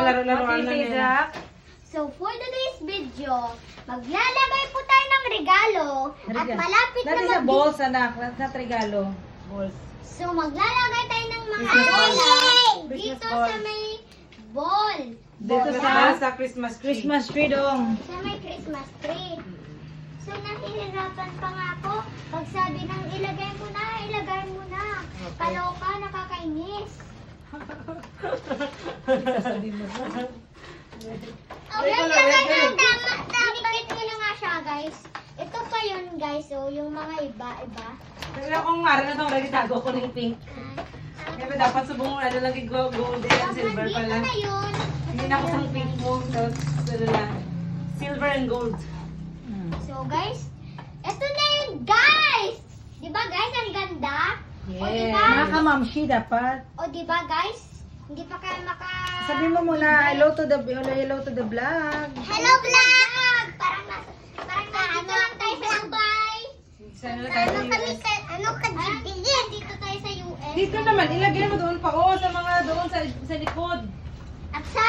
laro-laruan na nila. So, for today's video, maglalagay po tayo ng regalo at malapit na Dati sa balls, anak. Sa regalo. Balls. So, maglalagay tayo ng mga Christmas ball. bola dito Christmas ball. sa may ball. Dito sa Christmas tree. Christmas tree dong. Sa may Christmas tree. So, nahihirapan pa nga ako. Pag sabi ng ilagay mo na, ilagay mo na. Kaloka, nakakainis. Okay, Dinikit ko na nga siya, guys. Ito pa yun, guys. So, yung mga iba-iba. Pero kung nga rin na itong ready tago ko ng pink. Kaya dapat subong mo na lang golden and silver Dito pala. na yun. Hindi na ako sang pink mo. Tapos ano lang. Silver and gold. So, guys, ito na yun, guys! Di ba, guys, ang ganda? O, di ba? Naka-mamshi dapat. O, di ba, guys? Hindi pa kayo Sabi mo muna, hello to the vlog. Hello, vlog! Parang nandito lang tayo sa Dubai. Sana tayo sa US. Dito tayo sa US. Dito naman, ilagay mo doon pa. Oh, sa mga doon sa likod. At sa